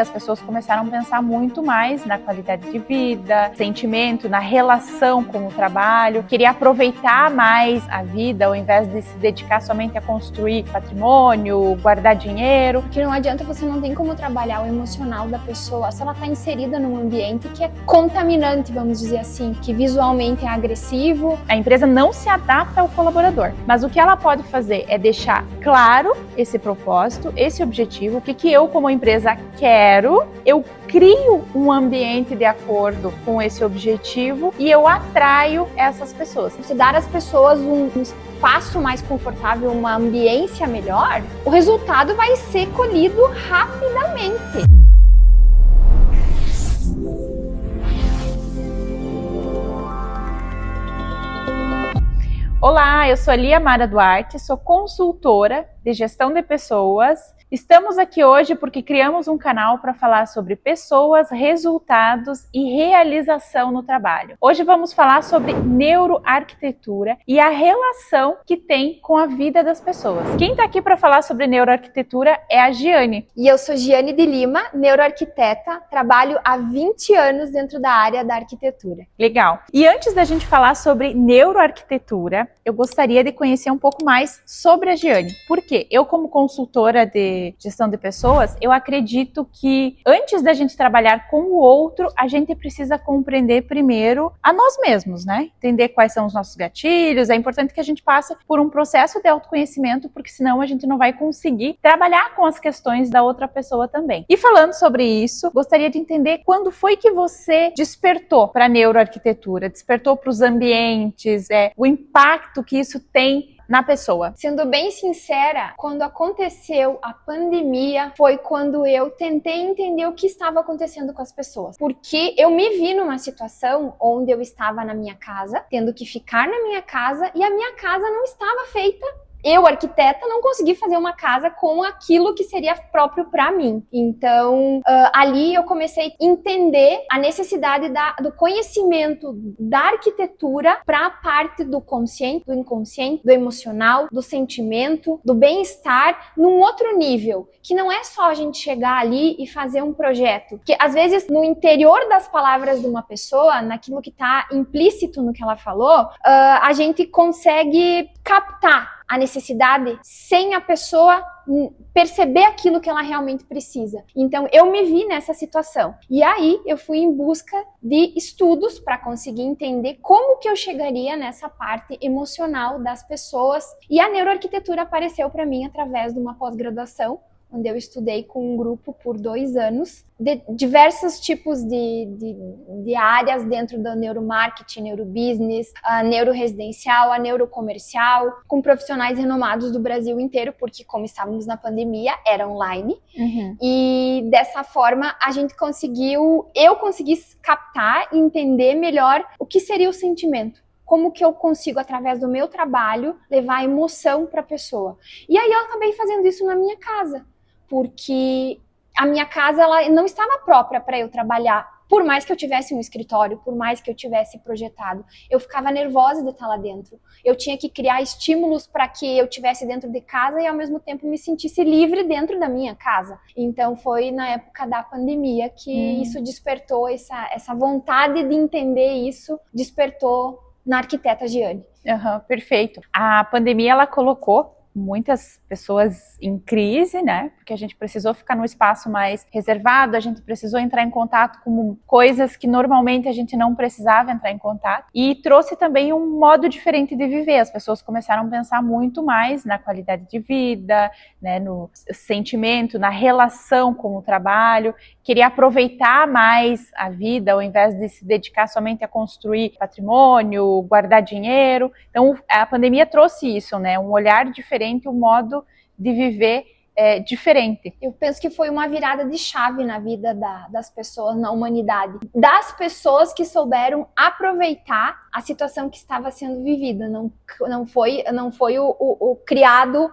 As pessoas começaram a pensar muito mais na qualidade de vida, sentimento, na relação com o trabalho, queria aproveitar mais a vida ao invés de se dedicar somente a construir patrimônio, guardar dinheiro. Porque não adianta, você não tem como trabalhar o emocional da pessoa se ela está inserida num ambiente que é contaminante, vamos dizer assim, que visualmente é agressivo. A empresa não se adapta ao colaborador, mas o que ela pode fazer é deixar claro esse propósito, esse objetivo, o que eu como empresa quero, eu crio um ambiente de acordo com esse objetivo e eu atraio essas pessoas. Se dar às pessoas um espaço mais confortável, uma ambiência melhor, o resultado vai ser colhido rapidamente. Olá, eu sou a Lia Mara Duarte, sou consultora de gestão de pessoas. Estamos aqui hoje porque criamos um canal para falar sobre pessoas, resultados e realização no trabalho. Hoje vamos falar sobre neuroarquitetura e a relação que tem com a vida das pessoas. Quem está aqui para falar sobre neuroarquitetura é a Giane. E eu sou Giane de Lima, neuroarquiteta, trabalho há 20 anos dentro da área da arquitetura. Legal. E antes da gente falar sobre neuroarquitetura, eu gostaria de conhecer um pouco mais sobre a Giane. Por quê? Eu, como consultora de gestão de pessoas, eu acredito que antes da gente trabalhar com o outro, a gente precisa compreender primeiro a nós mesmos, né? Entender quais são os nossos gatilhos. É importante que a gente passe por um processo de autoconhecimento, porque senão a gente não vai conseguir trabalhar com as questões da outra pessoa também. E falando sobre isso, gostaria de entender quando foi que você despertou para a neuroarquitetura, despertou para os ambientes, o impacto que isso tem na pessoa. Sendo bem sincera, quando aconteceu a pandemia, foi quando eu tentei entender o que estava acontecendo com as pessoas. Porque eu me vi numa situação onde eu estava na minha casa, tendo que ficar na minha casa, e a minha casa não estava feita. Eu, arquiteta, não consegui fazer uma casa com aquilo que seria próprio para mim. Então, ali eu comecei a entender a necessidade do conhecimento da arquitetura para a parte do consciente, do inconsciente, do emocional, do sentimento, do bem-estar, num outro nível. Que não é só a gente chegar ali e fazer um projeto. Porque, às vezes, no interior das palavras de uma pessoa, naquilo que está implícito no que ela falou, a gente consegue captar a necessidade sem a pessoa perceber aquilo que ela realmente precisa. Então, eu me vi nessa situação. E aí, eu fui em busca de estudos para conseguir entender como que eu chegaria nessa parte emocional das pessoas. E a neuroarquitetura apareceu para mim através de uma pós-graduação, onde eu estudei com um grupo por 2 anos, de diversos tipos de áreas dentro do neuromarketing, neurobusiness, a neuroresidencial, a neurocomercial, com profissionais renomados do Brasil inteiro, porque como estávamos na pandemia, era online. E dessa forma, eu consegui captar e entender melhor o que seria o sentimento. Como que eu consigo, através do meu trabalho, levar a emoção para a pessoa. E aí eu acabei fazendo isso na minha casa, porque a minha casa ela não estava própria para eu trabalhar. Por mais que eu tivesse um escritório, por mais que eu tivesse projetado, eu ficava nervosa de estar lá dentro. Eu tinha que criar estímulos para que eu estivesse dentro de casa e ao mesmo tempo me sentisse livre dentro da minha casa. Então foi na época da pandemia que isso despertou, essa vontade de entender isso, despertou na arquiteta Giane. Perfeito. A pandemia, ela colocou muitas pessoas em crise, né? Porque a gente precisou ficar num espaço mais reservado, a gente precisou entrar em contato com coisas que normalmente a gente não precisava entrar em contato. E trouxe também um modo diferente de viver. As pessoas começaram a pensar muito mais na qualidade de vida, né? No sentimento, na relação com o trabalho. Queria aproveitar mais a vida ao invés de se dedicar somente a construir patrimônio, guardar dinheiro. Então, a pandemia trouxe isso, né? Um olhar diferente, um modo de viver diferente. Eu penso que foi uma virada de chave na vida das pessoas, na humanidade. Das pessoas que souberam aproveitar a situação que estava sendo vivida. Não foi o criado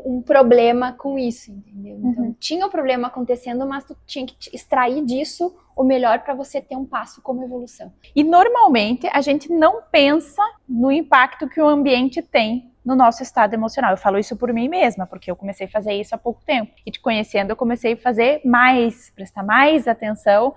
um problema com isso, entendeu? Então, tinha o problema acontecendo, mas tu tinha que extrair disso o melhor para você ter um passo como evolução. E normalmente a gente não pensa no impacto que o ambiente tem no nosso estado emocional. Eu falo isso por mim mesma, porque eu comecei a fazer isso há pouco tempo. E te conhecendo, eu comecei a fazer mais, prestar mais atenção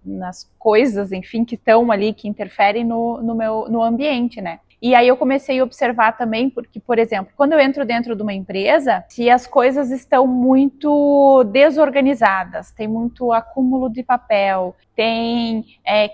nas coisas, enfim, que estão ali, que interferem no ambiente, né? E aí eu comecei a observar também, porque, por exemplo, quando eu entro dentro de uma empresa, se as coisas estão muito desorganizadas, tem muito acúmulo de papel, tem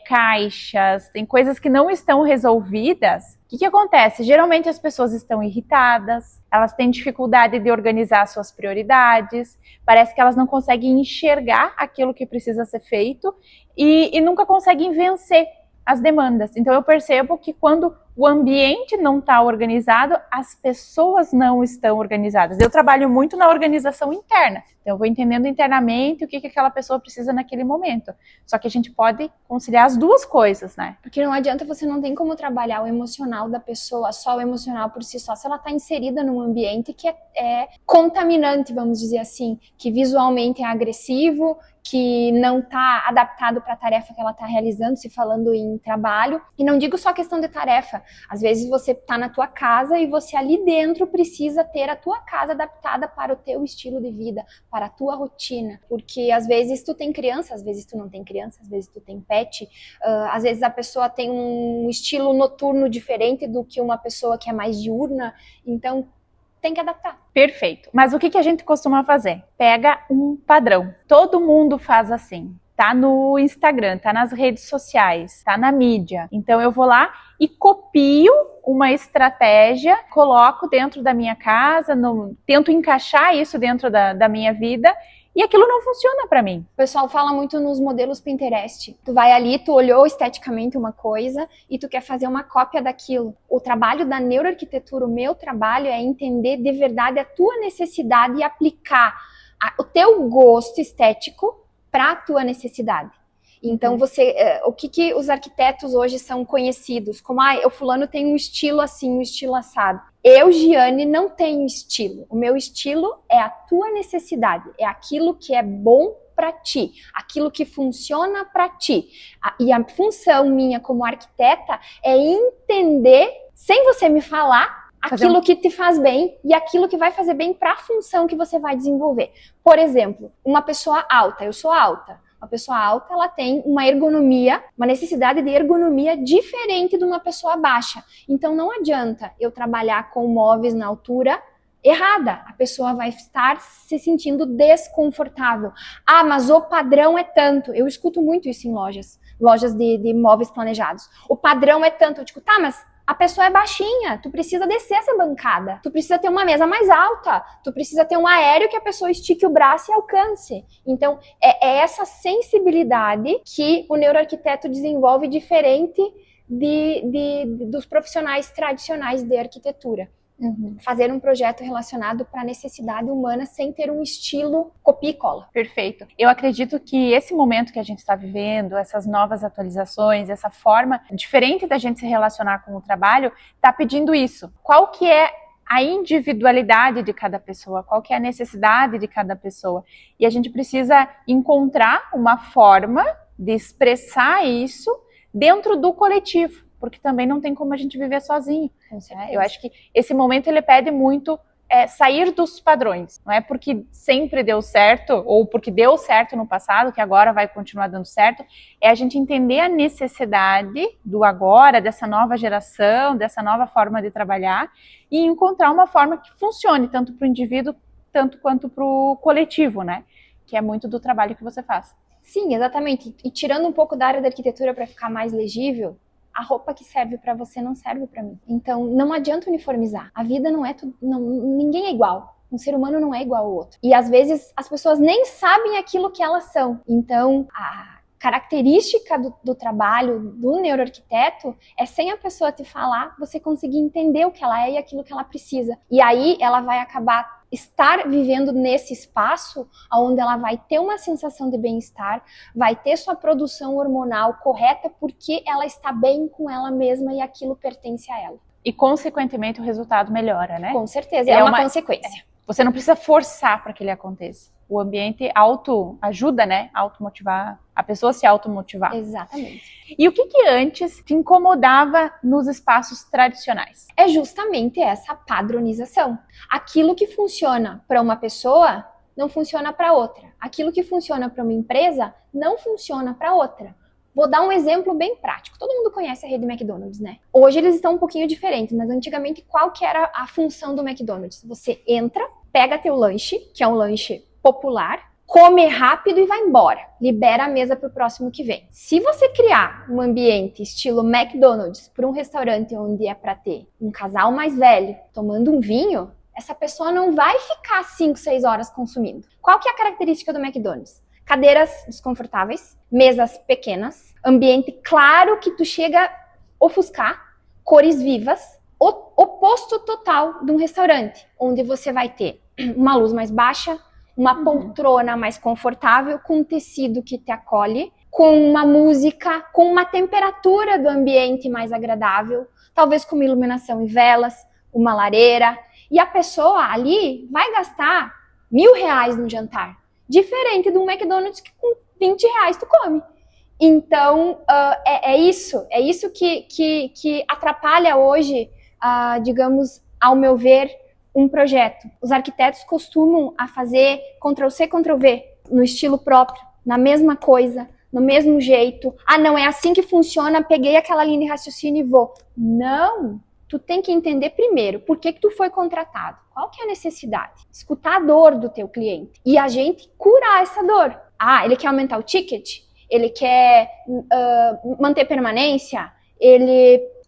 caixas, tem coisas que não estão resolvidas, o que acontece? Geralmente as pessoas estão irritadas, elas têm dificuldade de organizar suas prioridades, parece que elas não conseguem enxergar aquilo que precisa ser feito e nunca conseguem vencer as demandas. Então eu percebo que quando o ambiente não está organizado, as pessoas não estão organizadas. Eu trabalho muito na organização interna. Então eu vou entendendo internamente o que aquela pessoa precisa naquele momento. Só que a gente pode conciliar as duas coisas, né? Porque não adianta, você não tem como trabalhar o emocional da pessoa, só o emocional por si só, se ela está inserida num ambiente que é contaminante, vamos dizer assim, que visualmente é agressivo, que não está adaptado para a tarefa que ela está realizando, se falando em trabalho. E não digo só questão de tarefa. Às vezes você está na tua casa e você ali dentro precisa ter a tua casa adaptada para o teu estilo de vida, para a tua rotina. Porque às vezes tu tem criança, às vezes tu não tem criança, às vezes tu tem pet. Às vezes a pessoa tem um estilo noturno diferente do que uma pessoa que é mais diurna. Então, tem que adaptar. Perfeito. Mas o que a gente costuma fazer? Pega um padrão. Todo mundo faz assim. Tá no Instagram, tá nas redes sociais, tá na mídia. Então eu vou lá e copio uma estratégia, coloco dentro da minha casa, tento encaixar isso dentro da minha vida. E aquilo não funciona para mim. O pessoal fala muito nos modelos Pinterest. Tu vai ali, tu olhou esteticamente uma coisa e tu quer fazer uma cópia daquilo. O trabalho da neuroarquitetura, o meu trabalho é entender de verdade a tua necessidade e aplicar o teu gosto estético para a tua necessidade. Então, o que os arquitetos hoje são conhecidos? Como, o fulano tem um estilo assim, um estilo assado. Eu, Giane, não tenho estilo. O meu estilo é a tua necessidade, é aquilo que é bom para ti, aquilo que funciona para ti. E a função minha como arquiteta é entender, sem você me falar, aquilo que te faz bem e aquilo que vai fazer bem para a função que você vai desenvolver. Por exemplo, uma pessoa alta, eu sou alta. Uma pessoa alta, ela tem uma ergonomia, uma necessidade de ergonomia diferente de uma pessoa baixa. Então, não adianta eu trabalhar com móveis na altura errada. A pessoa vai estar se sentindo desconfortável. Mas o padrão é tanto. Eu escuto muito isso em lojas de móveis planejados. O padrão é tanto. Eu digo, mas a pessoa é baixinha, tu precisa descer essa bancada, tu precisa ter uma mesa mais alta, tu precisa ter um aéreo que a pessoa estique o braço e alcance. Então, é essa sensibilidade que o neuroarquiteto desenvolve diferente dos profissionais tradicionais de arquitetura. Fazer um projeto relacionado para a necessidade humana sem ter um estilo copia e cola. Perfeito. Eu acredito que esse momento que a gente está vivendo, essas novas atualizações, essa forma diferente da gente se relacionar com o trabalho, está pedindo isso. Qual que é a individualidade de cada pessoa? Qual que é a necessidade de cada pessoa? E a gente precisa encontrar uma forma de expressar isso dentro do coletivo, porque também não tem como a gente viver sozinho. Eu acho que esse momento ele pede muito sair dos padrões. Não é porque sempre deu certo ou porque deu certo no passado que agora vai continuar dando certo. É a gente entender a necessidade do agora, dessa nova geração, dessa nova forma de trabalhar e encontrar uma forma que funcione tanto para o indivíduo tanto quanto para o coletivo, né? Que é muito do trabalho que você faz. Sim, exatamente. E tirando um pouco da área da arquitetura para ficar mais legível, a roupa que serve para você não serve para mim. Então, não adianta uniformizar. A vida não é tudo, ninguém é igual. Um ser humano não é igual ao outro. E às vezes as pessoas nem sabem aquilo que elas são. Então, a característica do trabalho do neuroarquiteto é, sem a pessoa te falar, você conseguir entender o que ela é e aquilo que ela precisa. E aí ela vai acabar estar vivendo nesse espaço onde ela vai ter uma sensação de bem-estar, vai ter sua produção hormonal correta porque ela está bem com ela mesma e aquilo pertence a ela. E, consequentemente, o resultado melhora, né? Com certeza, é uma consequência. Você não precisa forçar para que ele aconteça. O ambiente ajuda, né? Automotivar, a pessoa se automotivar. Exatamente. E o que antes te incomodava nos espaços tradicionais? É justamente essa padronização. Aquilo que funciona para uma pessoa não funciona para outra. Aquilo que funciona para uma empresa não funciona para outra. Vou dar um exemplo bem prático. Todo mundo conhece a rede McDonald's, né? Hoje eles estão um pouquinho diferentes, mas antigamente qual que era a função do McDonald's? Você entra, pega teu lanche, que é um lanche popular, come rápido e vai embora. Libera a mesa para o próximo que vem. Se você criar um ambiente estilo McDonald's para um restaurante onde é para ter um casal mais velho tomando um vinho, essa pessoa não vai ficar 5, 6 horas consumindo. Qual que é a característica do McDonald's? Cadeiras desconfortáveis, mesas pequenas, ambiente claro que tu chega a ofuscar, cores vivas, oposto total de um restaurante, onde você vai ter uma luz mais baixa, uma poltrona mais confortável, com um tecido que te acolhe, com uma música, com uma temperatura do ambiente mais agradável, talvez com uma iluminação em velas, uma lareira, e a pessoa ali vai gastar R$1.000 no jantar. Diferente de um McDonald's que com R$20 tu come. Então, é isso que atrapalha hoje, digamos, ao meu ver, um projeto. Os arquitetos costumam a fazer Ctrl+C, Ctrl+V, no estilo próprio, na mesma coisa, no mesmo jeito. Ah, não, é assim que funciona, peguei aquela linha de raciocínio e vou. Não! Tu tem que entender primeiro por que tu foi contratado. Qual que é a necessidade? Escutar a dor do teu cliente. E a gente curar essa dor. Ah, ele quer aumentar o ticket? Ele quer manter permanência?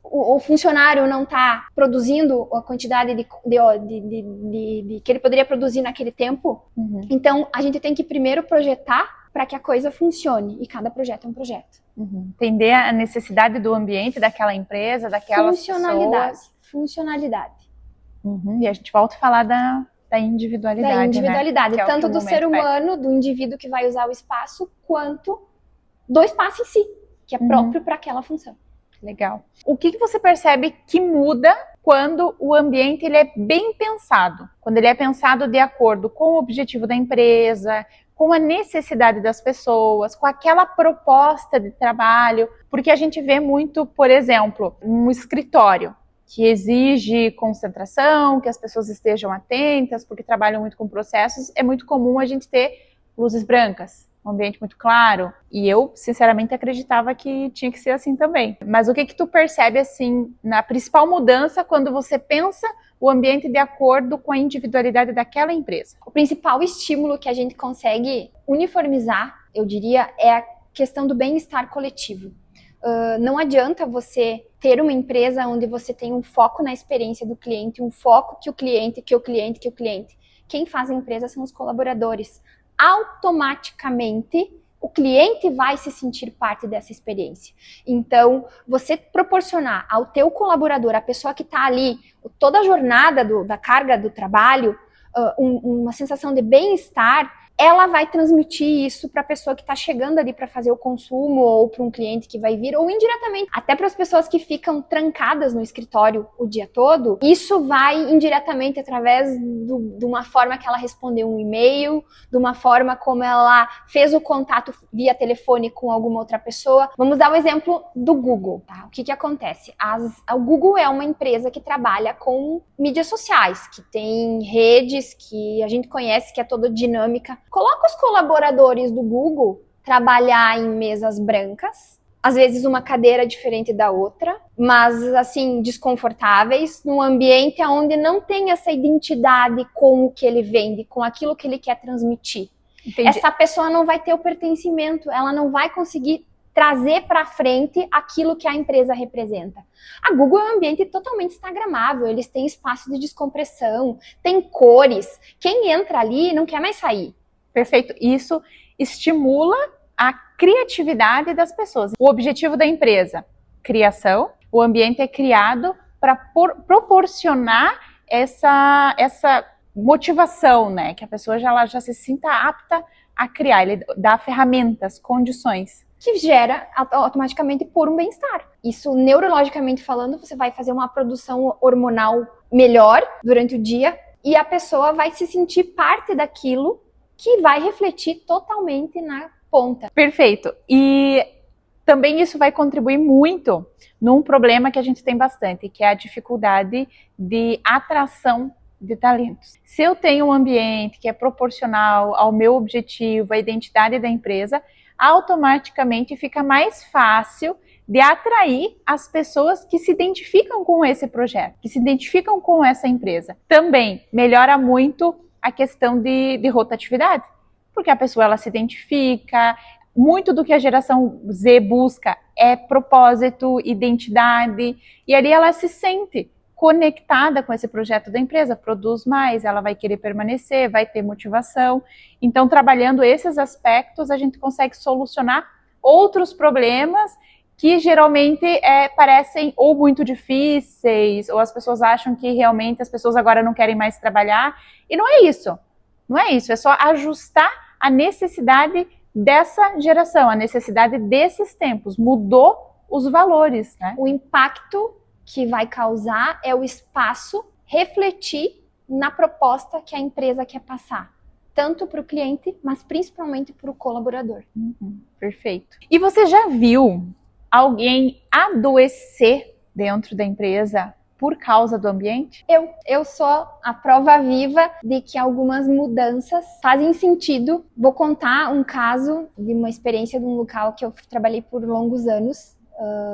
O funcionário não está produzindo a quantidade que ele poderia produzir naquele tempo? Então, a gente tem que primeiro projetar para que a coisa funcione. E cada projeto é um projeto. Entender a necessidade do ambiente, daquela empresa, daquelas pessoas. Funcionalidade. E a gente volta a falar da individualidade. Da individualidade, né? Tanto do ser humano, do indivíduo que vai usar o espaço, quanto do espaço em si, que é próprio para aquela função. Legal. O que você percebe que muda quando o ambiente ele é bem pensado? Quando ele é pensado de acordo com o objetivo da empresa, com a necessidade das pessoas, com aquela proposta de trabalho, porque a gente vê muito, por exemplo, um escritório que exige concentração, que as pessoas estejam atentas, porque trabalham muito com processos, é muito comum a gente ter luzes brancas, um ambiente muito claro, e eu, sinceramente, acreditava que tinha que ser assim também. Mas o que tu percebe, assim, na principal mudança quando você pensa o ambiente de acordo com a individualidade daquela empresa? O principal estímulo que a gente consegue uniformizar, eu diria, é a questão do bem-estar coletivo. Não adianta você ter uma empresa onde você tem um foco na experiência do cliente, um foco que o cliente. Quem faz a empresa são os colaboradores. Automaticamente, o cliente vai se sentir parte dessa experiência. Então, você proporcionar ao teu colaborador, a pessoa que está ali, toda a jornada da carga do trabalho, uma sensação de bem-estar, ela vai transmitir isso para a pessoa que está chegando ali para fazer o consumo, ou para um cliente que vai vir, ou indiretamente, até para as pessoas que ficam trancadas no escritório o dia todo. Isso vai indiretamente através de uma forma que ela respondeu um e-mail, de uma forma como ela fez o contato via telefone com alguma outra pessoa. Vamos dar o exemplo do Google, tá? O que acontece? O Google é uma empresa que trabalha com mídias sociais, que tem redes que a gente conhece, que é toda dinâmica. Coloca os colaboradores do Google trabalhar em mesas brancas, às vezes uma cadeira diferente da outra, mas assim, desconfortáveis, num ambiente onde não tem essa identidade com o que ele vende, com aquilo que ele quer transmitir. Entendi. Essa pessoa não vai ter o pertencimento, ela não vai conseguir trazer para frente aquilo que a empresa representa. A Google é um ambiente totalmente instagramável, eles têm espaço de descompressão, tem cores, quem entra ali não quer mais sair. Perfeito. Isso estimula a criatividade das pessoas. O objetivo da empresa, criação. O ambiente é criado para proporcionar essa motivação, né? Que a pessoa já se sinta apta a criar. Ele dá ferramentas, condições. que gera automaticamente por um bem-estar. Isso, neurologicamente falando, você vai fazer uma produção hormonal melhor durante o dia e a pessoa vai se sentir parte daquilo que vai refletir totalmente na ponta. Perfeito. E também isso vai contribuir muito num problema que a gente tem bastante, que é a dificuldade de atração de talentos. Se eu tenho um ambiente que é proporcional ao meu objetivo, à identidade da empresa, automaticamente fica mais fácil de atrair as pessoas que se identificam com esse projeto, que se identificam com essa empresa. Também melhora muito a questão de rotatividade, porque a pessoa ela se identifica, muito do que a geração Z busca é propósito, identidade, e ali ela se sente conectada com esse projeto da empresa, produz mais, ela vai querer permanecer, vai ter motivação. Então, trabalhando esses aspectos, a gente consegue solucionar outros problemas que geralmente parecem ou muito difíceis, ou as pessoas acham que realmente as pessoas agora não querem mais trabalhar, e não é isso. Não é isso, é só ajustar a necessidade dessa geração, a necessidade desses tempos, mudou os valores, né? O impacto que vai causar é o espaço refletir na proposta que a empresa quer passar, tanto para o cliente, mas principalmente para o colaborador. Perfeito. E você já viu alguém adoecer dentro da empresa por causa do ambiente? Eu sou a prova viva de que algumas mudanças fazem sentido. Vou contar um caso de uma experiência de um local que eu trabalhei por longos anos.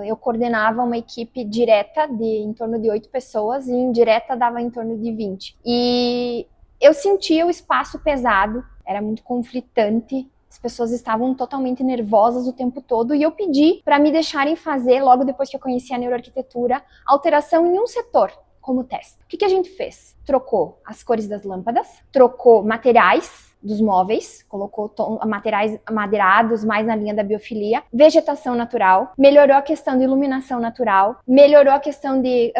Eu coordenava uma equipe direta de em torno de 8 pessoas e indireta dava em torno de 20. E eu sentia o espaço pesado, era muito conflitante. As pessoas estavam totalmente nervosas o tempo todo e eu pedi para me deixarem fazer, logo depois que eu conheci a neuroarquitetura, alteração em um setor como teste. O que a gente fez? Trocou as cores das lâmpadas, trocou materiais dos móveis, colocou materiais amadeirados mais na linha da biofilia, vegetação natural, melhorou a questão de iluminação natural, melhorou a questão de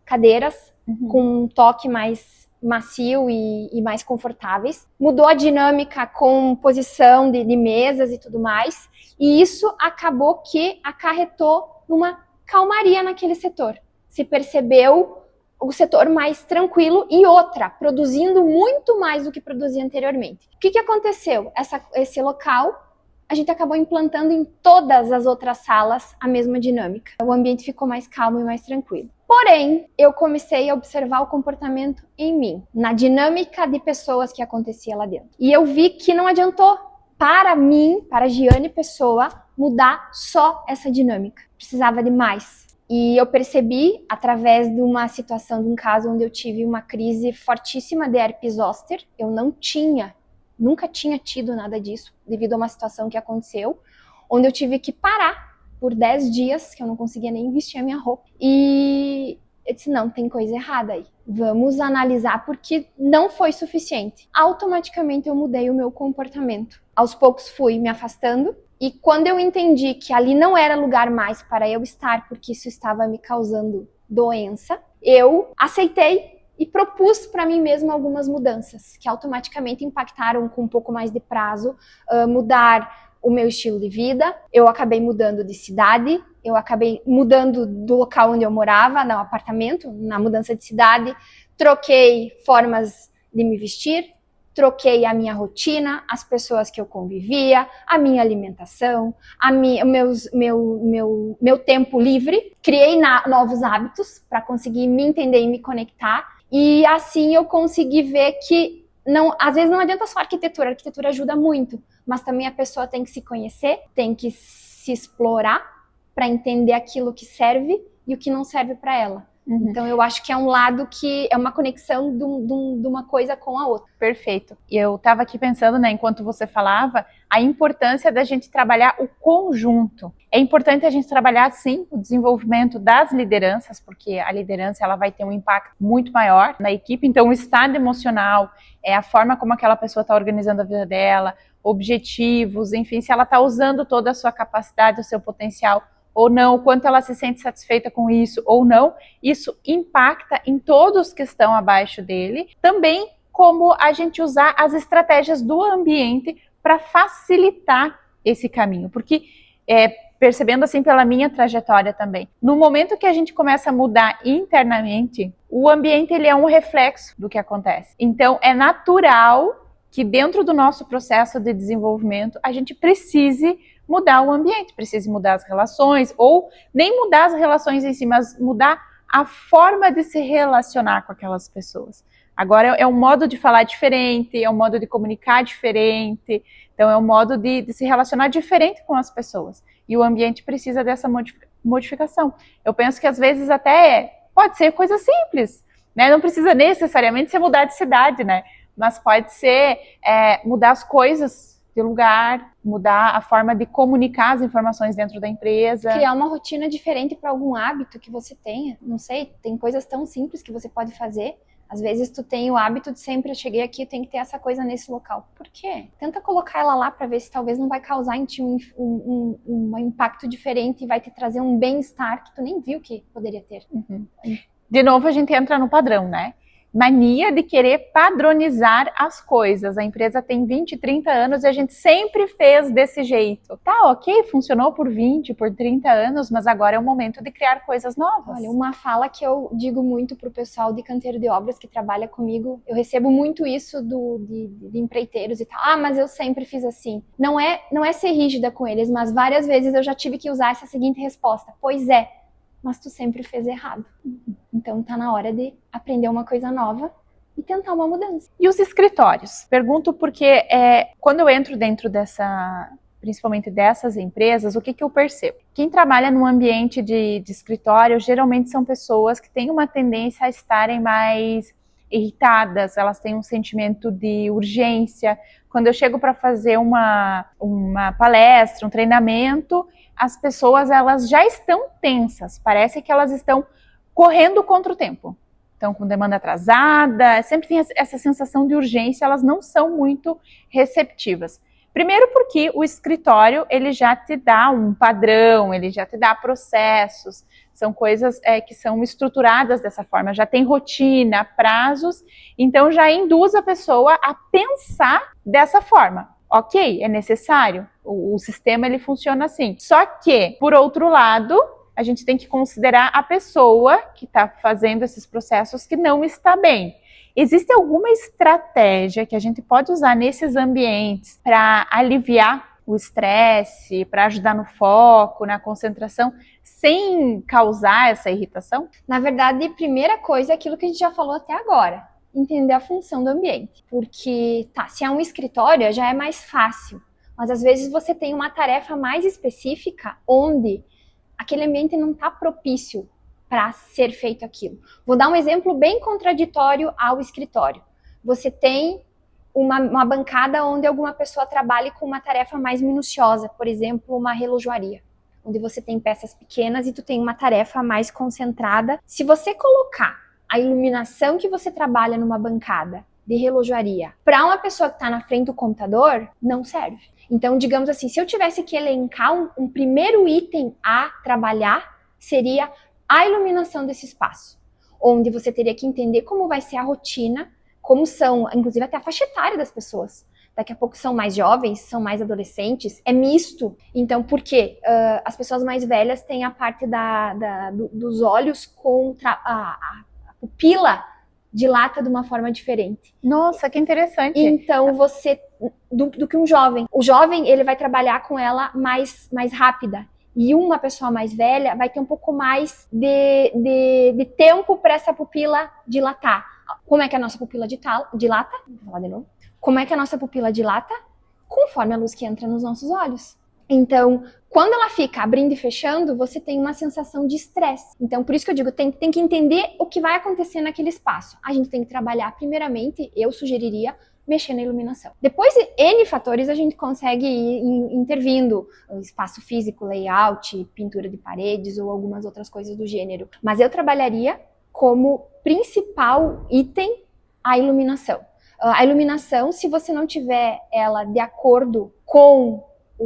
cadeiras com um toque mais macio e mais confortáveis, mudou a dinâmica com posição de mesas e tudo mais, e isso acabou que acarretou numa calmaria naquele setor. Se percebeu o setor mais tranquilo e outra, produzindo muito mais do que produzia anteriormente. O que aconteceu? Esse local, a gente acabou implantando em todas as outras salas a mesma dinâmica. O ambiente ficou mais calmo e mais tranquilo. Porém, eu comecei a observar o comportamento em mim, na dinâmica de pessoas que acontecia lá dentro. E eu vi que não adiantou para mim, para a Giane Pessoa, mudar só essa dinâmica. Precisava de mais. E eu percebi, através de uma situação, de um caso onde eu tive uma crise fortíssima de herpes zoster, eu nunca tinha tido nada disso, devido a uma situação que aconteceu, onde eu tive que parar por 10 dias, que eu não conseguia nem vestir a minha roupa. E eu disse, não, tem coisa errada aí. Vamos analisar, porque não foi suficiente. Automaticamente eu mudei o meu comportamento. Aos poucos fui me afastando. E quando eu entendi que ali não era lugar mais para eu estar, porque isso estava me causando doença, eu aceitei e propus para mim mesma algumas mudanças, que automaticamente impactaram com um pouco mais de prazo, mudar o meu estilo de vida. Eu acabei mudando de cidade, eu acabei mudando do local onde eu morava, no apartamento, na mudança de cidade, troquei formas de me vestir, troquei a minha rotina, as pessoas que eu convivia, a minha alimentação, meu tempo livre. Criei novos hábitos para conseguir me entender e me conectar. E assim eu consegui ver que às vezes não adianta só a arquitetura ajuda muito, mas também a pessoa tem que se conhecer, tem que se explorar para entender aquilo que serve e o que não serve para ela. Então eu acho que é um lado que é uma conexão de uma coisa com a outra. Perfeito. E eu estava aqui pensando, né, enquanto você falava, a importância da gente trabalhar o conjunto. É importante a gente trabalhar, sim, o desenvolvimento das lideranças, porque a liderança ela vai ter um impacto muito maior na equipe. Então o estado emocional, a forma como aquela pessoa está organizando a vida dela, objetivos, enfim, se ela está usando toda a sua capacidade, o seu potencial ou não, o quanto ela se sente satisfeita com isso ou não, isso impacta em todos que estão abaixo dele. Também como a gente usar as estratégias do ambiente para facilitar esse caminho, porque percebendo assim pela minha trajetória também, no momento que a gente começa a mudar internamente, o ambiente ele é um reflexo do que acontece. Então é natural que dentro do nosso processo de desenvolvimento a gente precise mudar o ambiente, precise mudar as relações, ou nem mudar as relações em si, mas mudar a forma de se relacionar com aquelas pessoas. Agora é um modo de falar diferente, é um modo de comunicar diferente, então é um modo de se relacionar diferente com as pessoas. E o ambiente precisa dessa modificação. Eu penso que às vezes até pode ser coisa simples, né? Não precisa necessariamente ser mudar de cidade, né? Mas pode ser mudar as coisas de lugar, mudar a forma de comunicar as informações dentro da empresa. Criar uma rotina diferente para algum hábito que você tenha. Não sei, tem coisas tão simples que você pode fazer. Às vezes tu tem o hábito de sempre, eu cheguei aqui, eu tenho que ter essa coisa nesse local. Por quê? Tenta colocar ela lá para ver se talvez não vai causar em ti um impacto diferente e vai te trazer um bem-estar que tu nem viu que poderia ter. Uhum. De novo a gente entra no padrão, né? Mania de querer padronizar as coisas. A empresa tem 20, 30 anos e a gente sempre fez desse jeito. Tá, ok, funcionou por 20, por 30 anos, mas agora é o momento de criar coisas novas. Olha, uma fala que eu digo muito pro pessoal de canteiro de obras que trabalha comigo, eu recebo muito isso de empreiteiros e tal. Ah, mas eu sempre fiz assim. Não é ser rígida com eles, mas várias vezes eu já tive que usar essa seguinte resposta. Pois é, mas tu sempre fez errado. Então tá na hora de aprender uma coisa nova e tentar uma mudança. E os escritórios? Pergunto porque quando eu entro dentro principalmente dessas empresas, o que eu percebo? Quem trabalha num ambiente de escritório geralmente são pessoas que têm uma tendência a estarem mais irritadas, elas têm um sentimento de urgência. Quando eu chego para fazer uma palestra, um treinamento, as pessoas elas já estão tensas, parece que elas estão correndo contra o tempo. Então, com demanda atrasada, sempre tem essa sensação de urgência, elas não são muito receptivas. Primeiro porque o escritório, ele já te dá um padrão, ele já te dá processos, são coisas que são estruturadas dessa forma, já tem rotina, prazos, então já induz a pessoa a pensar dessa forma. Ok, é necessário, o sistema ele funciona assim. Só que, por outro lado, a gente tem que considerar a pessoa que está fazendo esses processos que não está bem. Existe alguma estratégia que a gente pode usar nesses ambientes para aliviar o estresse, para ajudar no foco, na concentração, sem causar essa irritação? Na verdade, a primeira coisa é aquilo que a gente já falou até agora. Entender a função do ambiente. Porque, se é um escritório, já é mais fácil. Mas às vezes você tem uma tarefa mais específica onde aquele ambiente não está propício para ser feito aquilo. Vou dar um exemplo bem contraditório ao escritório. Você tem uma bancada onde alguma pessoa trabalhe com uma tarefa mais minuciosa, por exemplo, uma relojoaria, onde você tem peças pequenas e tu tem uma tarefa mais concentrada. Se você colocar a iluminação que você trabalha numa bancada de relojoaria para uma pessoa que está na frente do computador, não serve. Então, digamos assim, se eu tivesse que elencar um primeiro item a trabalhar, seria a iluminação desse espaço, onde você teria que entender como vai ser a rotina, como são, inclusive até a faixa etária das pessoas. Daqui a pouco são mais jovens, são mais adolescentes, é misto. Então, por quê? As pessoas mais velhas têm a parte dos olhos com a pupila dilata de uma forma diferente. Nossa, que interessante. Então, do que um jovem. O jovem, ele vai trabalhar com ela mais rápida. E uma pessoa mais velha vai ter um pouco mais de tempo para essa pupila dilatar. Como é que a nossa pupila dilata? Vou falar de novo. Como é que a nossa pupila dilata? Conforme a luz que entra nos nossos olhos. Então, quando ela fica abrindo e fechando, você tem uma sensação de estresse. Então, por isso que eu digo, tem que entender o que vai acontecer naquele espaço. A gente tem que trabalhar, primeiramente, eu sugeriria, mexer na iluminação. Depois de N fatores, a gente consegue ir intervindo. Espaço físico, layout, pintura de paredes ou algumas outras coisas do gênero. Mas eu trabalharia como principal item a iluminação. A iluminação, se você não tiver ela de acordo com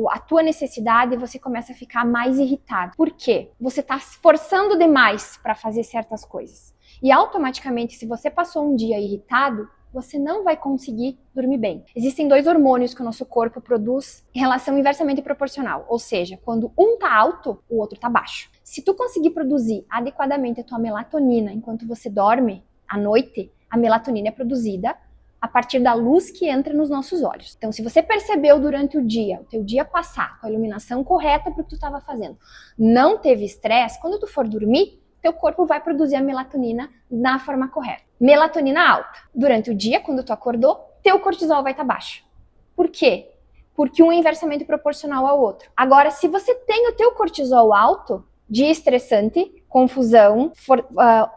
a tua necessidade, você começa a ficar mais irritado. Por quê? Você está se forçando demais para fazer certas coisas. E automaticamente, se você passou um dia irritado, você não vai conseguir dormir bem. Existem 2 hormônios que o nosso corpo produz em relação inversamente proporcional, ou seja, quando um tá alto, o outro tá baixo. Se tu conseguir produzir adequadamente a tua melatonina enquanto você dorme à noite, a melatonina é produzida a partir da luz que entra nos nossos olhos. Então, se você percebeu durante o teu dia passar com a iluminação correta para o que tu estava fazendo, não teve estresse, quando tu for dormir, teu corpo vai produzir a melatonina na forma correta. Melatonina alta. Durante o dia, quando tu acordou, teu cortisol vai estar baixo. Por quê? Porque um é inversamente proporcional ao outro. Agora, se você tem o teu cortisol alto, dia estressante, confusão,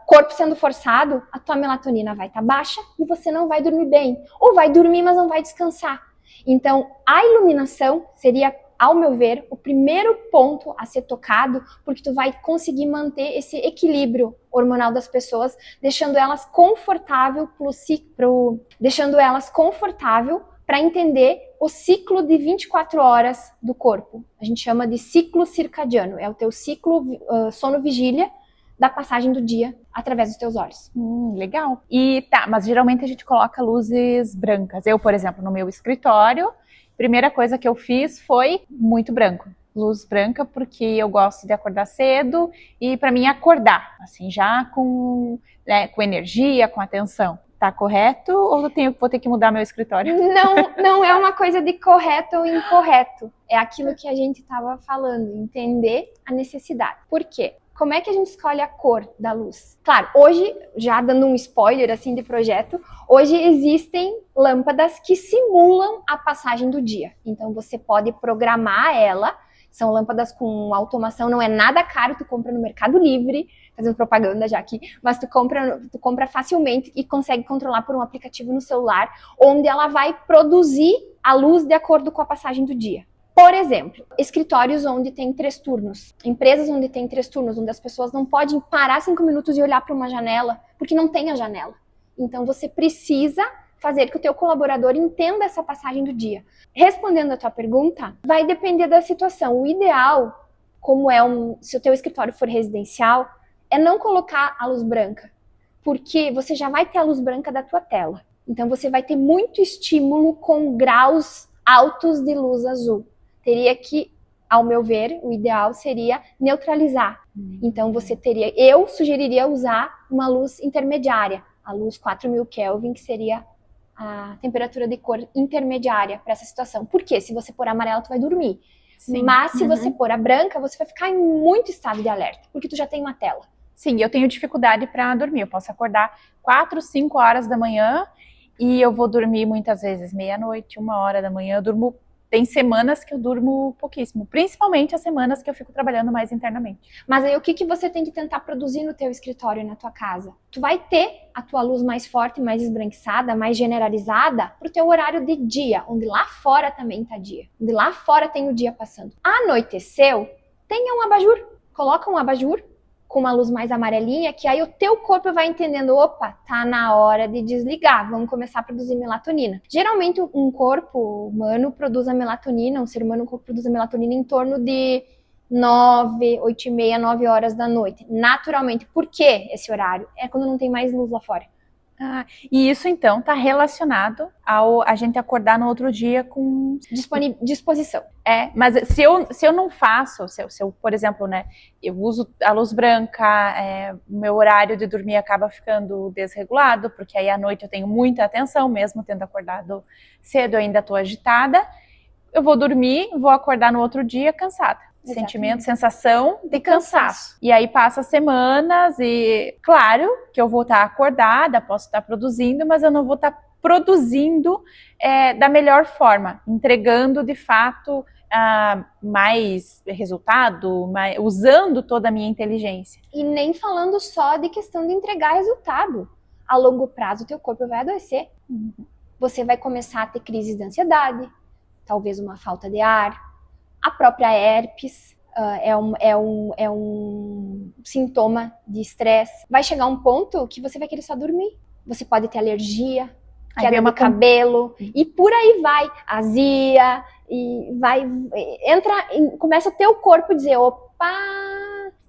corpo sendo forçado, a tua melatonina vai estar baixa e você não vai dormir bem. Ou vai dormir, mas não vai descansar. Então, a iluminação seria, ao meu ver, o primeiro ponto a ser tocado, porque tu vai conseguir manter esse equilíbrio hormonal das pessoas, deixando elas confortável para entender o ciclo de 24 horas do corpo. A gente chama de ciclo circadiano. É o teu ciclo sono-vigília da passagem do dia através dos teus olhos. Legal. E tá, mas geralmente a gente coloca luzes brancas. Eu, por exemplo, no meu escritório, primeira coisa que eu fiz foi muito branco. Luz branca, porque eu gosto de acordar cedo e para mim acordar, assim, já com energia, com atenção. Tá correto ou vou ter que mudar meu escritório? Não é uma coisa de correto ou incorreto. É aquilo que a gente estava falando, entender a necessidade. Por quê? Como é que a gente escolhe a cor da luz? Claro, hoje, já dando um spoiler assim de projeto, hoje existem lâmpadas que simulam a passagem do dia. Então você pode programar ela. São lâmpadas com automação, não é nada caro, tu compra no Mercado Livre, fazendo propaganda já aqui, mas tu compra facilmente e consegue controlar por um aplicativo no celular, onde ela vai produzir a luz de acordo com a passagem do dia. Por exemplo, escritórios onde tem 3 turnos, empresas onde tem 3 turnos, onde as pessoas não podem parar 5 minutos e olhar para uma janela, porque não tem a janela. Então você precisa fazer que o teu colaborador entenda essa passagem do dia. Respondendo a tua pergunta, vai depender da situação. O ideal, se o teu escritório for residencial, é não colocar a luz branca, porque você já vai ter a luz branca da tua tela. Então você vai ter muito estímulo com graus altos de luz azul. Teria que, ao meu ver, o ideal seria neutralizar. Então eu sugeriria usar uma luz intermediária, a luz 4000 Kelvin, que seria a temperatura de cor intermediária para essa situação. Por quê? Se você pôr amarela, tu vai dormir. Sim. Mas se você pôr a branca, você vai ficar em muito estado de alerta, porque tu já tem uma tela. Sim, eu tenho dificuldade para dormir. Eu posso acordar 4, 5 horas da manhã e eu vou dormir muitas vezes meia-noite, 1h da manhã. Tem semanas que eu durmo pouquíssimo, principalmente as semanas que eu fico trabalhando mais internamente. Mas aí o que você tem que tentar produzir no teu escritório e na tua casa? Tu vai ter a tua luz mais forte, mais esbranquiçada, mais generalizada pro teu horário de dia, onde lá fora também tá dia. Onde lá fora tem o dia passando. Anoiteceu, tenha um abajur. Coloca um abajur com uma luz mais amarelinha, que aí o teu corpo vai entendendo, opa, tá na hora de desligar, vamos começar a produzir melatonina. Geralmente um corpo humano produz a melatonina, um ser humano produz a melatonina em torno de 8h30, 9 horas da noite, naturalmente. Por que esse horário? É quando não tem mais luz lá fora. E isso então está relacionado ao a gente acordar no outro dia com disposição. Mas se eu não faço, se eu, por exemplo, né, eu uso a luz branca, o meu horário de dormir acaba ficando desregulado, porque aí à noite eu tenho muita atenção, mesmo tendo acordado cedo, eu ainda estou agitada, eu vou dormir, vou acordar no outro dia cansada. Exatamente. Sentimento, sensação de cansaço. E aí passa semanas e, claro, que eu vou estar acordada, posso estar produzindo, mas eu não vou estar produzindo da melhor forma, entregando de fato mais resultado, usando toda a minha inteligência. E nem falando só de questão de entregar resultado. A longo prazo, o teu corpo vai adoecer. Você vai começar a ter crises de ansiedade, talvez uma falta de ar. A própria herpes é um sintoma de estresse. Vai chegar um ponto que você vai querer só dormir. Você pode ter alergia, queda de cabelo, e por aí vai. Azia, e começa o teu corpo a dizer, opa,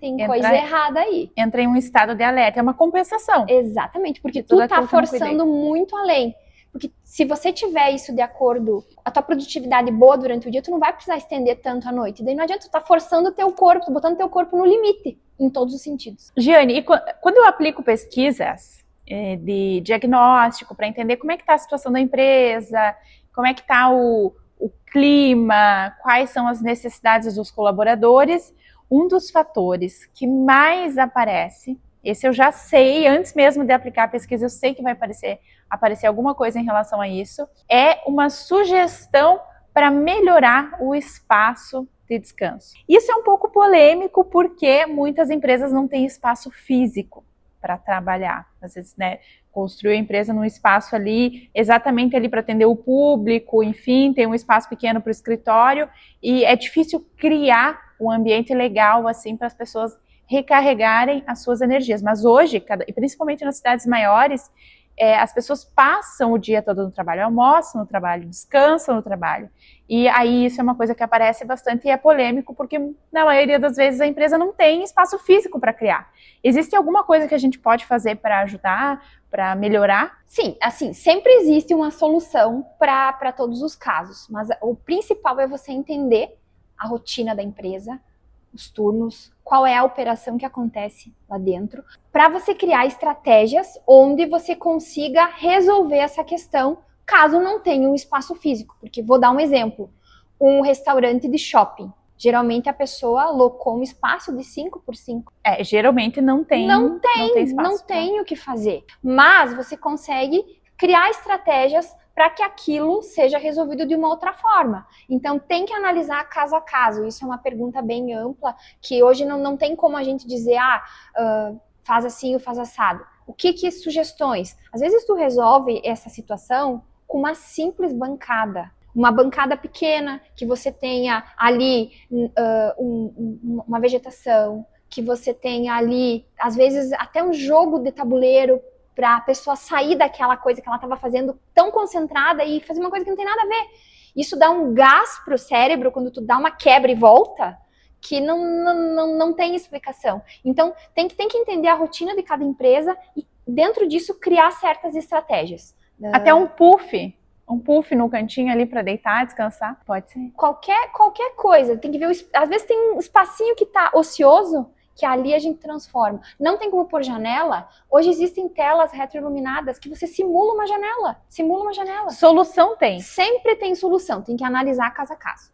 tem coisa errada aí. Entra em um estado de alerta, é uma compensação. Exatamente, porque tu tá forçando muito além. Porque se você tiver isso de acordo, a tua produtividade boa durante o dia, tu não vai precisar estender tanto à noite. Daí não adianta, tu tá forçando o teu corpo, tu botando o teu corpo no limite, em todos os sentidos. Giane, e quando eu aplico pesquisas de diagnóstico para entender como é que tá a situação da empresa, como é que tá o clima, quais são as necessidades dos colaboradores, um dos fatores que mais aparece, esse eu já sei, antes mesmo de aplicar a pesquisa, eu sei que vai aparecer alguma coisa em relação a isso, é uma sugestão para melhorar o espaço de descanso. Isso é um pouco polêmico porque muitas empresas não têm espaço físico para trabalhar. Às vezes, né, construiu a empresa num espaço ali, exatamente ali para atender o público, enfim, tem um espaço pequeno para o escritório e é difícil criar um ambiente legal assim para as pessoas recarregarem as suas energias. Mas hoje, e principalmente nas cidades maiores, as pessoas passam o dia todo no trabalho, almoçam no trabalho, descansam no trabalho. E aí isso é uma coisa que aparece bastante e é polêmico, porque na maioria das vezes a empresa não tem espaço físico para criar. Existe alguma coisa que a gente pode fazer para ajudar, para melhorar? Sim, assim, sempre existe uma solução para todos os casos, mas o principal é você entender a rotina da empresa, os turnos, qual é a operação que acontece lá dentro, para você criar estratégias onde você consiga resolver essa questão, caso não tenha um espaço físico. Porque vou dar um exemplo, um restaurante de shopping. Geralmente a pessoa alocou um espaço de 5x5. Geralmente não tem espaço. Não tem o que fazer. Mas você consegue criar estratégias para que aquilo seja resolvido de uma outra forma. Então, tem que analisar caso a caso. Isso é uma pergunta bem ampla, que hoje não tem como a gente dizer, faz assim ou faz assado. O que sugestões? Às vezes tu resolve essa situação com uma simples bancada. Uma bancada pequena, que você tenha ali uma vegetação, que você tenha ali, às vezes, até um jogo de tabuleiro, para a pessoa sair daquela coisa que ela estava fazendo tão concentrada e fazer uma coisa que não tem nada a ver. Isso dá um gás pro cérebro quando tu dá uma quebra e volta, que não tem explicação. Então, tem que entender a rotina de cada empresa e, dentro disso, criar certas estratégias. Até um puff no cantinho ali para deitar, descansar, pode ser. Qualquer coisa, tem que ver, às vezes tem um espacinho que tá ocioso, que ali a gente transforma. Não tem como pôr janela. Hoje existem telas retroiluminadas que você simula uma janela. Solução tem. Sempre tem solução. Tem que analisar caso a caso.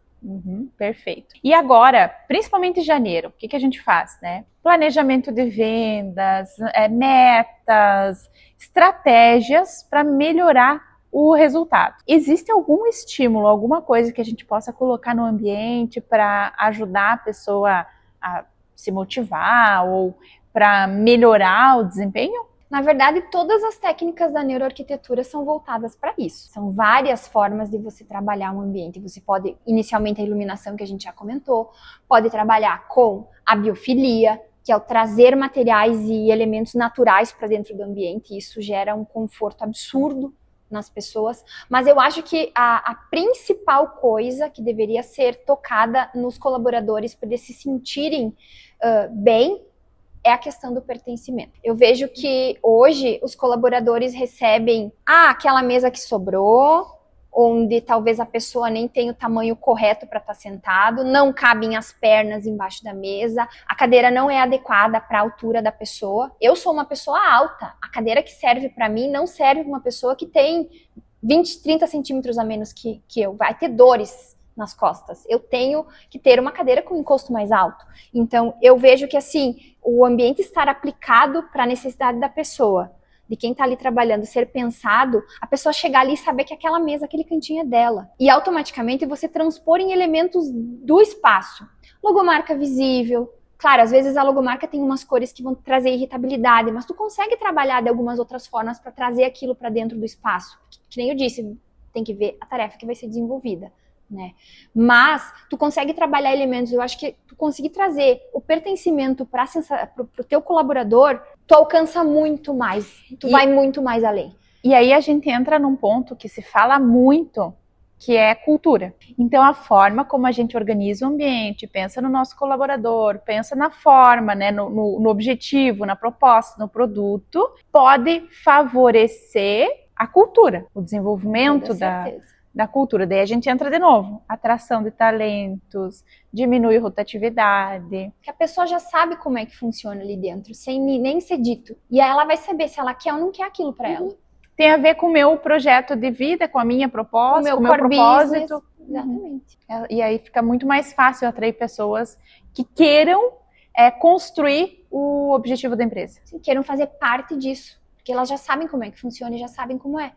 Perfeito. E agora, principalmente em janeiro, o que a gente faz, né? Planejamento de vendas, metas, estratégias para melhorar o resultado. Existe algum estímulo, alguma coisa que a gente possa colocar no ambiente para ajudar a pessoa a se motivar ou para melhorar o desempenho? Na verdade, todas as técnicas da neuroarquitetura são voltadas para isso. São várias formas de você trabalhar um ambiente. Você pode, inicialmente, a iluminação, que a gente já comentou, pode trabalhar com a biofilia, que é o trazer materiais e elementos naturais para dentro do ambiente. Isso gera um conforto absurdo nas pessoas, mas eu acho que a principal coisa que deveria ser tocada nos colaboradores para eles se sentirem bem é a questão do pertencimento. Eu vejo que hoje os colaboradores recebem aquela mesa que sobrou, onde talvez a pessoa nem tenha o tamanho correto para estar sentado, não cabem as pernas embaixo da mesa, a cadeira não é adequada para a altura da pessoa. Eu sou uma pessoa alta, a cadeira que serve para mim não serve para uma pessoa que tem 20, 30 centímetros a menos que eu, vai ter dores nas costas. Eu tenho que ter uma cadeira com encosto mais alto. Então, eu vejo que assim, o ambiente estar aplicado para a necessidade da pessoa, de quem está ali trabalhando, ser pensado, a pessoa chegar ali e saber que aquela mesa, aquele cantinho é dela. E automaticamente você transpor em elementos do espaço. Logomarca visível. Claro, às vezes a logomarca tem umas cores que vão trazer irritabilidade, mas tu consegue trabalhar de algumas outras formas para trazer aquilo para dentro do espaço. Que nem eu disse, tem que ver a tarefa que vai ser desenvolvida, né? Mas tu consegue trabalhar elementos, eu acho que tu conseguir trazer o pertencimento para o teu colaborador, tu alcança muito mais, tu vai muito mais além. E aí a gente entra num ponto que se fala muito que é cultura. Então, a forma como a gente organiza o ambiente, pensa no nosso colaborador, pensa na forma, né, no objetivo, na proposta, no produto, pode favorecer a cultura, o desenvolvimento da cultura. Daí a gente entra de novo, atração de talentos, diminui rotatividade. Que a pessoa já sabe como é que funciona ali dentro, sem nem ser dito. E aí ela vai saber se ela quer ou não quer aquilo para ela. Tem a ver com o meu projeto de vida, com a minha proposta, com o meu propósito. Exatamente. E aí fica muito mais fácil atrair pessoas que queiram construir o objetivo da empresa. Sim, queiram fazer parte disso. Porque elas já sabem como é que funciona e já sabem como é.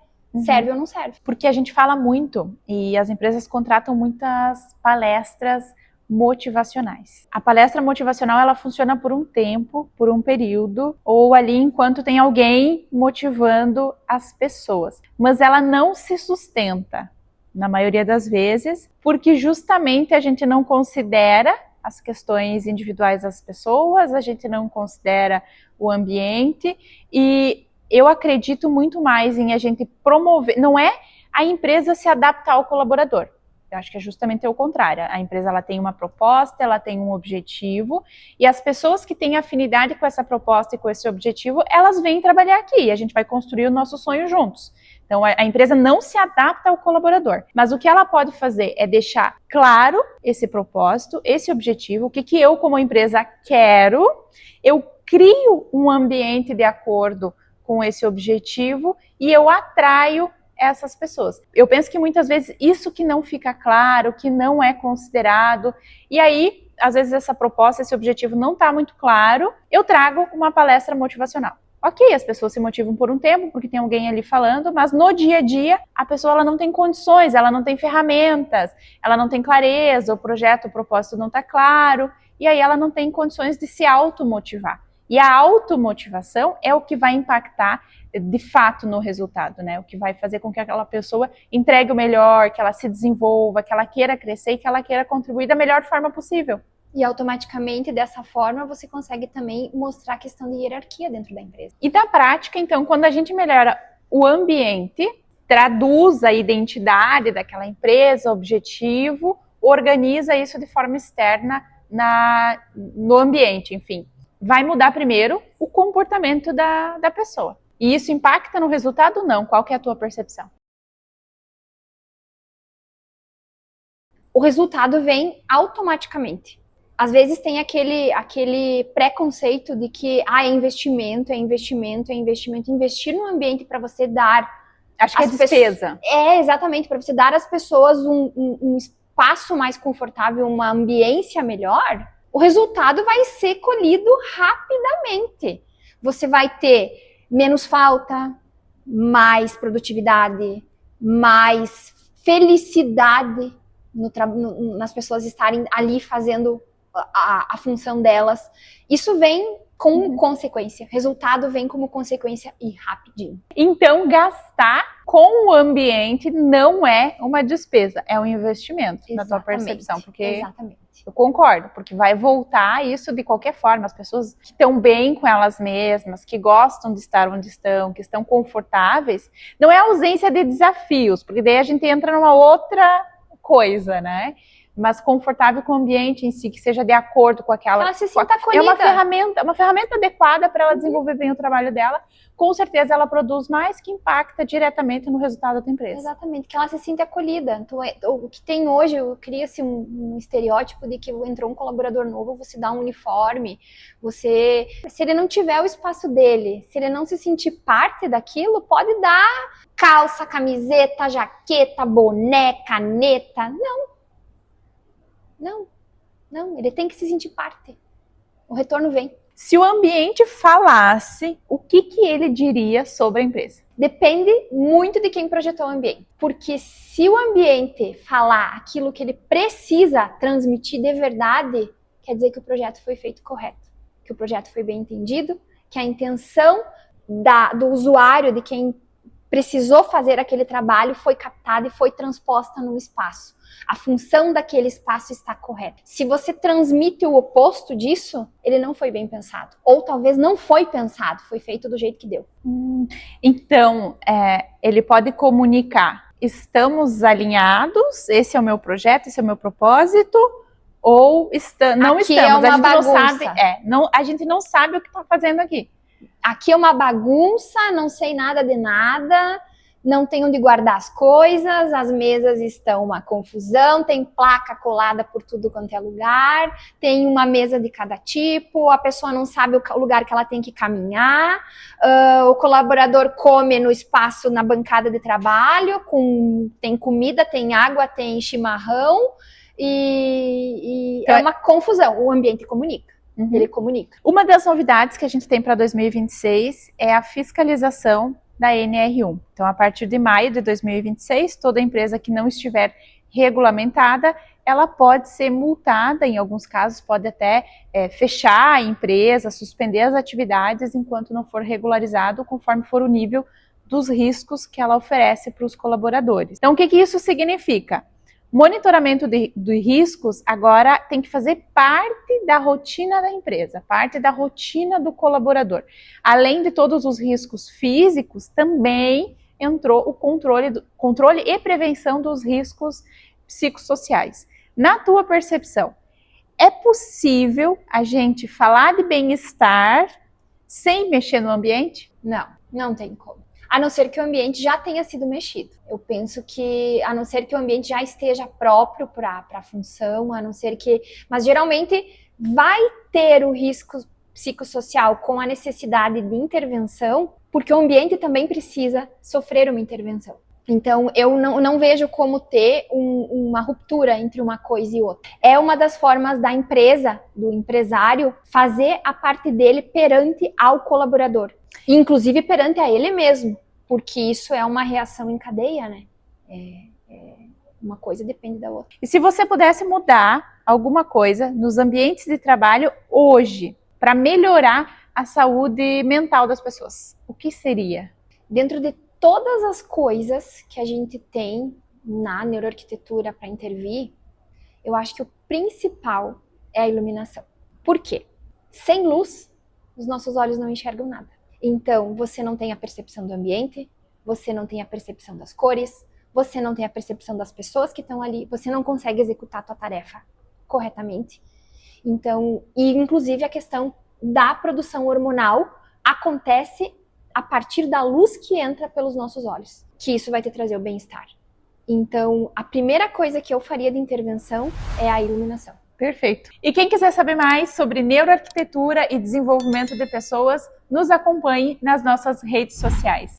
Serve ou não serve. Porque a gente fala muito e as empresas contratam muitas palestras motivacionais. A palestra motivacional, ela funciona por um tempo, por um período, ou ali enquanto tem alguém motivando as pessoas. Mas ela não se sustenta, na maioria das vezes, porque justamente a gente não considera as questões individuais das pessoas, a gente não considera o ambiente, e eu acredito muito mais em a gente promover, não é a empresa se adaptar ao colaborador. Eu acho que é justamente o contrário. A empresa ela tem uma proposta, ela tem um objetivo, e as pessoas que têm afinidade com essa proposta e com esse objetivo, elas vêm trabalhar aqui e a gente vai construir o nosso sonho juntos. Então, a empresa não se adapta ao colaborador, mas o que ela pode fazer é deixar claro esse propósito, esse objetivo, o que eu como empresa quero, eu crio um ambiente de acordo com esse objetivo e eu atraio essas pessoas. Eu penso que muitas vezes isso que não fica claro, que não é considerado, e aí, às vezes essa proposta, esse objetivo não está muito claro, eu trago uma palestra motivacional. Ok, as pessoas se motivam por um tempo, porque tem alguém ali falando, mas no dia a dia, a pessoa ela não tem condições, ela não tem ferramentas, ela não tem clareza, o projeto, o propósito não está claro, e aí ela não tem condições de se automotivar. E a automotivação é o que vai impactar de fato no resultado, né? O que vai fazer com que aquela pessoa entregue o melhor, que ela se desenvolva, que ela queira crescer e que ela queira contribuir da melhor forma possível. E automaticamente, dessa forma, você consegue também mostrar a questão de hierarquia dentro da empresa. E na prática, então, quando a gente melhora o ambiente, traduz a identidade daquela empresa, objetivo, organiza isso de forma externa no ambiente, enfim. Vai mudar primeiro o comportamento da pessoa. E isso impacta no resultado? Não. Qual que é a tua percepção? O resultado vem automaticamente. Às vezes tem aquele preconceito de que é investimento, é investimento, é investimento. Investir no ambiente para você dar... Acho que é despesa. Exatamente, para você dar às pessoas um espaço mais confortável, uma ambiência melhor, o resultado vai ser colhido rapidamente. Você vai ter menos falta, mais produtividade, mais felicidade nas pessoas estarem ali fazendo a função delas. Isso vem com consequência. Resultado vem como consequência e rapidinho. Então, gastar com o ambiente não é uma despesa, é um investimento. Exatamente. Na tua percepção. Porque exatamente. Eu concordo, porque vai voltar isso de qualquer forma. As pessoas que estão bem com elas mesmas, que gostam de estar onde estão, que estão confortáveis, não é ausência de desafios, porque daí a gente entra numa outra coisa, né? Mas confortável com o ambiente em si, que seja de acordo com aquela... Ela se sinta acolhida. É uma ferramenta adequada para ela desenvolver bem o trabalho dela. Com certeza ela produz mais, que impacta diretamente no resultado da empresa. Exatamente, que ela se sinta acolhida. Então, o que tem hoje, cria-se um estereótipo de que entrou um colaborador novo, você dá um uniforme, se ele não tiver o espaço dele, se ele não se sentir parte daquilo, pode dar calça, camiseta, jaqueta, boné, caneta. Não, ele tem que se sentir parte. O retorno vem. Se o ambiente falasse, o que ele diria sobre a empresa? Depende muito de quem projetou o ambiente. Porque se o ambiente falar aquilo que ele precisa transmitir de verdade, quer dizer que o projeto foi feito correto, que o projeto foi bem entendido, que a intenção do usuário, de quem precisou fazer aquele trabalho, foi captada e foi transposta no espaço. A função daquele espaço está correta. Se você transmite o oposto disso, ele não foi bem pensado. Ou talvez não foi pensado, foi feito do jeito que deu. Então, ele pode comunicar estamos alinhados, esse é o meu projeto, esse é o meu propósito, ou não Aqui estamos, é uma a gente bagunça. a gente não sabe o que está fazendo aqui. Aqui é uma bagunça, não sei nada de nada, não tem onde guardar as coisas, as mesas estão uma confusão, tem placa colada por tudo quanto é lugar, tem uma mesa de cada tipo, a pessoa não sabe o lugar que ela tem que caminhar, o colaborador come no espaço, na bancada de trabalho, tem comida, tem água, tem chimarrão, e Então, é uma confusão, o ambiente comunica. Uhum. Ele comunica. Uma das novidades que a gente tem para 2026 é a fiscalização da NR1. Então, a partir de maio de 2026, toda empresa que não estiver regulamentada, ela pode ser multada, em alguns casos pode até fechar a empresa, suspender as atividades enquanto não for regularizado, conforme for o nível dos riscos que ela oferece para os colaboradores. Então, o que isso significa? Monitoramento de riscos agora tem que fazer parte da rotina da empresa, parte da rotina do colaborador. Além de todos os riscos físicos, também entrou o controle e prevenção dos riscos psicossociais. Na tua percepção, é possível a gente falar de bem-estar sem mexer no ambiente? Não, não tem como. A não ser que o ambiente já tenha sido mexido. Eu penso que, a não ser que o ambiente já esteja próprio para a função, a não ser que... Mas geralmente vai ter o risco psicossocial com a necessidade de intervenção, porque o ambiente também precisa sofrer uma intervenção. Então, eu não vejo como ter uma ruptura entre uma coisa e outra. É uma das formas da empresa, do empresário, fazer a parte dele perante ao colaborador. Inclusive perante a ele mesmo, porque isso é uma reação em cadeia, né? Uma coisa depende da outra. E se você pudesse mudar alguma coisa nos ambientes de trabalho hoje, para melhorar a saúde mental das pessoas, o que seria? Dentro de todas as coisas que a gente tem na neuroarquitetura para intervir, eu acho que o principal é a iluminação. Por quê? Sem luz, os nossos olhos não enxergam nada. Então, você não tem a percepção do ambiente, você não tem a percepção das cores, você não tem a percepção das pessoas que estão ali, você não consegue executar a tua tarefa corretamente. Então, e inclusive a questão da produção hormonal acontece a partir da luz que entra pelos nossos olhos, que isso vai te trazer o bem-estar. Então, a primeira coisa que eu faria de intervenção é a iluminação. Perfeito. E quem quiser saber mais sobre neuroarquitetura e desenvolvimento de pessoas, nos acompanhe nas nossas redes sociais.